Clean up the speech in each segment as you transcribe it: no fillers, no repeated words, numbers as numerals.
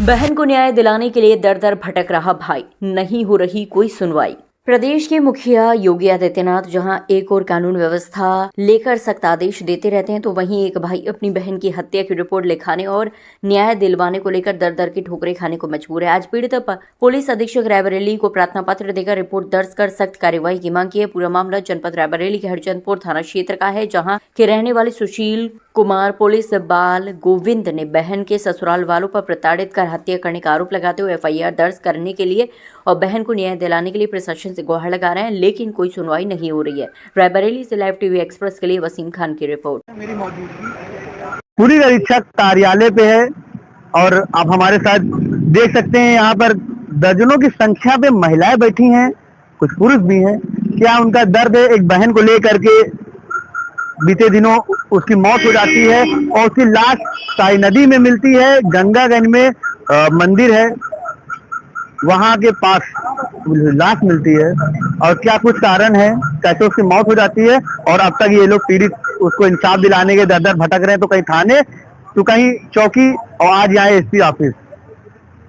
बहन को न्याय दिलाने के लिए दर दर भटक रहा भाई, नहीं हो रही कोई सुनवाई। प्रदेश के मुखिया योगी आदित्यनाथ जहां एक और कानून व्यवस्था लेकर सख्त आदेश देते रहते हैं, तो वहीं एक भाई अपनी बहन की हत्या की रिपोर्ट लिखाने और न्याय दिलवाने को लेकर दर दर की ठोकरें खाने को मजबूर है। आज पीड़ित पुलिस अधीक्षक रायबरेली को प्रार्थना पत्र देकर रिपोर्ट दर्ज कर सख्त कार्यवाही की मांग की है। पूरा मामला जनपद रायबरेली के हरचंदपुर थाना क्षेत्र का है, जहाँ के रहने वाले सुशील कुमार पुलिस बाल गोविंद ने बहन के ससुराल वालों पर प्रताड़ित कर हत्या करने का आरोप लगाते हुए एफआईआर दर्ज करने के लिए और बहन को न्याय दिलाने के लिए प्रशासन से गुहार लगा रहे हैं, लेकिन कोई सुनवाई नहीं हो रही है। रायबरेली से लाइव टीवी एक्सप्रेस के लिए वसीम खान की रिपोर्ट। पूरी अधीक्षक कार्यालय पे है और आप हमारे साथ देख सकते हैं, यहाँ पर दर्जनों की संख्या पे महिलाएं बैठी हैं, कुछ पुरुष भी हैं। क्या उनका दर्द है? एक बहन को लेकर के बीते दिनों उसकी मौत हो जाती है और उसकी लाश साई नदी में मिलती है। गंगागंज में मंदिर है, वहां के पास लाश मिलती है। और क्या कुछ कारण है, कैसे उसकी मौत हो जाती है, और अब तक ये लोग पीड़ित उसको इंसाफ दिलाने के दर दर भटक रहे हैं, तो कहीं थाने तो कहीं चौकी और आज यहाँ एसपी ऑफिस।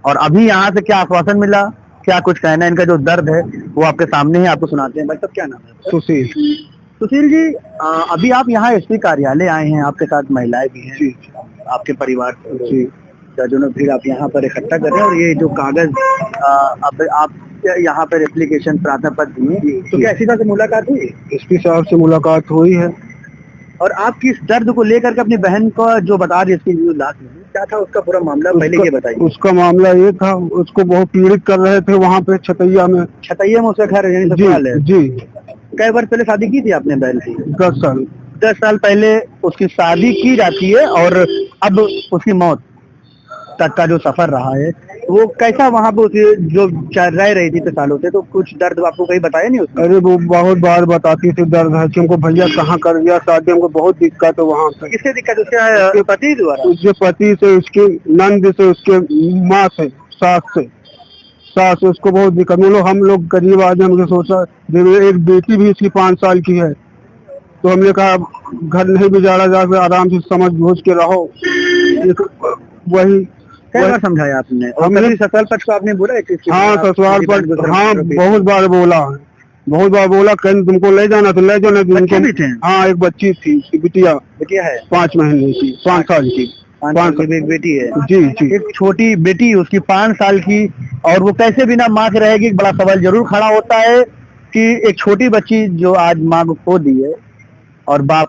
और अभी यहाँ से क्या आश्वासन मिला, क्या कुछ कहना है, इनका जो दर्द है वो आपके सामने है, आपको सुनाते हैं। भाई साहब, क्या नाम है? सुशील जी, अभी आप यहाँ एसपी कार्यालय आए हैं, आपके साथ महिलाएं भी हैं, आपके परिवार जी दर्जनों भीड़ आप यहाँ पर इकट्ठा कर रहे हैं, और ये जो कागज अब आप यहाँ पर एप्लीकेशन प्रार्थना पत्र दिए, तो क्या एसपी साहब से मुलाकात हुई? एसपी साहब से मुलाकात हुई है। और आप किस दर्द को लेकर के अपनी बहन को जो बता रही है, जो लाश मिली, क्या था उसका पूरा मामला, पहले ये बताइए। उसका मामला ये था, उसको बहुत पीड़ित कर रहे थे वहाँ पे छतैया में उसका घर है? जी। कई बार पहले शादी की थी आपने बहन की? 10 साल पहले उसकी शादी की जाती है, और अब उसकी मौत तक का जो सफर रहा है, वो कैसा वहाँ पे जो रह रही थी इतने सालों से, तो कुछ दर्द आपको कहीं बताया नहीं उसका? अरे वो बहुत बार बताती थी दर्द है कि हमको भैया कहाँ कर दिया शादी, हमको बहुत दिक्कत है वहाँ पे। किससे दिक्कत? उसके पति द्वारा? उसके पति से, उसके नंद से, उसके माँ से, सास से उसको बहुत दिक्कत। हम लोग गरीब आदमी, हमने सोचा एक बेटी भी इसकी 5 साल की है, तो हमने कहा घर नहीं गुजारा जाकर आराम से समझ बूझ के रहो। वही समझाया आपने? हमने ससुराल पक्ष को आपने बोला? हाँ, ससुराल पक्ष, हाँ बहुत बार बोला कहीं तुमको ले जाना तो ले जाना। बच्चे भी थे? हाँ, एक बच्ची थी, बिटिया है 5 महीने की, 5 साल की। 5 साल की एक बेटी है? जी। एक छोटी बेटी उसकी 5 साल की, और वो कैसे बिना माँ के रहेगी? एक बड़ा सवाल जरूर खड़ा होता है कि एक छोटी बच्ची जो आज माँ को खो दी है, और बाप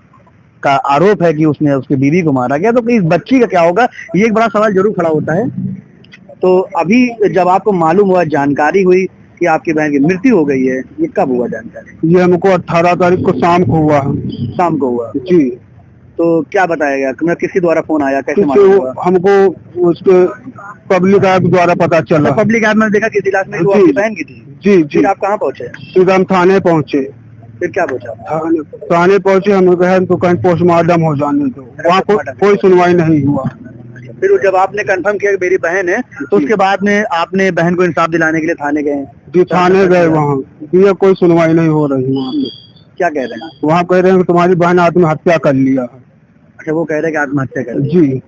का आरोप है कि उसने उसकी बीवी को मारा गया, तो इस बच्ची का क्या होगा? ये एक बड़ा सवाल जरूर खड़ा होता है। तो अभी जब आपको मालूम हुआ, जानकारी हुई कि आपकी बहन की मृत्यु हो गई है, ये कब हुआ जानकारी? ये हमको 18 तारीख को शाम को हुआ। जी। तो क्या बताया गया? मैं किसके द्वारा फोन आया, कैसे मालूम हुआ? हमको उसके पब्लिक ऐप द्वारा पता चला। पब्लिक ऐप में देखा किस इलाके में? वो आपकी बहन की थी? जी। फिर आप कहाँ पहुँचे? सीधा हम थाने पहुँचे। फिर क्या पूछा? थाने पहुँचे, हम कहे तो कहीं पोस्टमार्टम हो जाने दो, वहाँ कोई सुनवाई नहीं हुआ। फिर जब आपने कंफर्म किया कि मेरी बहन है, तो उसके बाद में आपने बहन को इंसाफ दिलाने के लिए थाने गए? जी, थाने गए, वहाँ ये कोई सुनवाई नहीं हो रही। वहाँ पे क्या कह रहे हैं? वहाँ कह रहे हैं कि तुम्हारी बहन आत्महत्या कर लिया है। अच्छा, वो कह रहे हैं कि आत्महत्या कर? जी।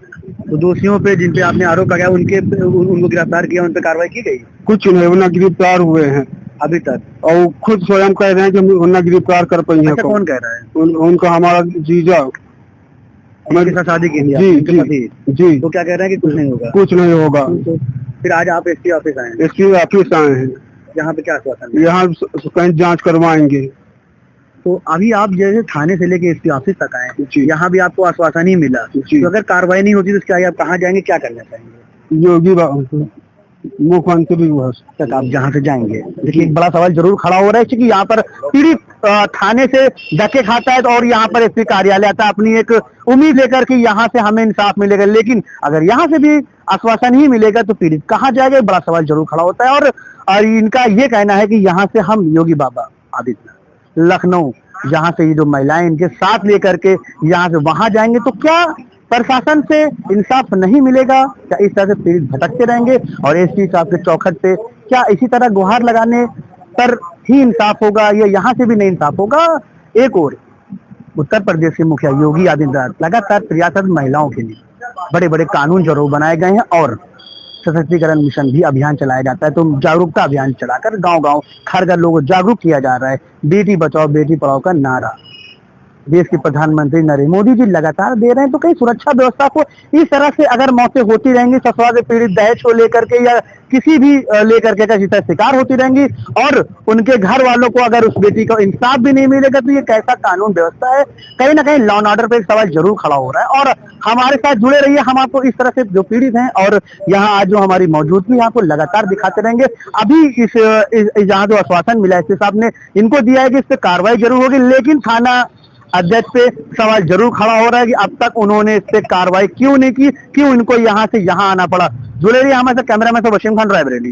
तो दोषियों पे जिन पे आपने आरोप लगाया, उनको गिरफ्तार किया, उन पे कार्रवाई की गई? कुछ नहीं, वो न गिरफ्तार हुए हैं अभी तक, और खुद स्वयं कह रहे हैं कि न गिरफ्तार कर पाई है। अच्छा, कौन कह रहा है? उनका हमारा जीजा, हमारे साथ शादी की? जी। तो क्या कह रहे हैं कि कुछ नहीं होगा? कुछ नहीं होगा। तो फिर आज आप एसपी ऑफिस आए? एसपी ऑफिस आए हैं। यहाँ पे क्या आश्वासन? यहाँ कहीं जांच करवाएंगे। तो अभी आप जैसे थाने से लेके एसपी ऑफिस तक आए, यहाँ भी आपको आश्वासन ही मिला। तो अगर कार्रवाई नहीं होती तो क्या आप कहाँ जाएंगे, क्या करना चाहेंगे? योगी मुख्यमंत्री तक आप जहाँ से जाएंगे? देखिए, एक बड़ा सवाल जरूर खड़ा हो रहा है कि यहाँ पर पीड़ित थाने से धक्के खाता है और यहाँ पर एसपी कार्यालय आता है अपनी एक उम्मीद लेकर कि यहाँ से हमें इंसाफ मिलेगा, लेकिन अगर यहाँ से भी आश्वासन ही मिलेगा तो पीड़ित कहाँ जाएगा? बड़ा सवाल जरूर खड़ा होता है। और इनका ये कहना है कि यहाँ से हम योगी बाबा आदित्यनाथ लखनऊ, यहाँ से ये जो महिलाएं इनके साथ लेकर के यहाँ से वहां जाएंगे, तो क्या प्रशासन से इंसाफ नहीं मिलेगा? क्या इस तरह से पीड़ित भटकते रहेंगे? और एसपी साहब के चौखट पे क्या इसी तरह गुहार लगाने पर ही इंसाफ होगा, या यहाँ से भी नहीं इंसाफ होगा? एक और उत्तर प्रदेश के मुखिया योगी आदित्यनाथ लगातार प्रयासरत महिलाओं के लिए बड़े बड़े कानून जरूर बनाए गए हैं, और सशक्तिकरण मिशन भी अभियान चलाया जाता है। तो जागरूकता अभियान चलाकर गांव-गांव, घर-घर लोगों को जागरूक किया जा रहा है। बेटी बचाओ बेटी पढ़ाओ का नारा देश के प्रधानमंत्री नरेंद्र मोदी जी लगातार दे रहे हैं। तो कहीं सुरक्षा व्यवस्था को इस तरह से अगर मौतें होती रहेंगी, ससुराल से पीड़ित दहेज को लेकर के या किसी भी लेकर के किसी तरह शिकार होती रहेंगी और उनके घर वालों को अगर उस बेटी को इंसाफ भी नहीं मिलेगा, तो ये कैसा कानून व्यवस्था है। कहीं ना कहीं लॉ एंड ऑर्डर पे एक सवाल जरूर खड़ा हो रहा है। और हमारे साथ जुड़े रहिए, हम आपको इस तरह से जो पीड़ित हैं और यहाँ आज जो हमारी मौजूदगी आपको लगातार दिखाते रहेंगे। अभी इस यहाँ जो आश्वासन मिला है साहब ने इनको दिया है कि इस पे कार्रवाई जरूर होगी, लेकिन थाना अध्यक्ष पे सवाल जरूर खड़ा हो रहा है कि अब तक उन्होंने इस पे कार्रवाई क्यों नहीं की, क्यों इनको यहाँ से यहाँ आना पड़ा। जुड़े रहिए हमारे साथ, कैमरामैन वसीम खान, रायबरेली।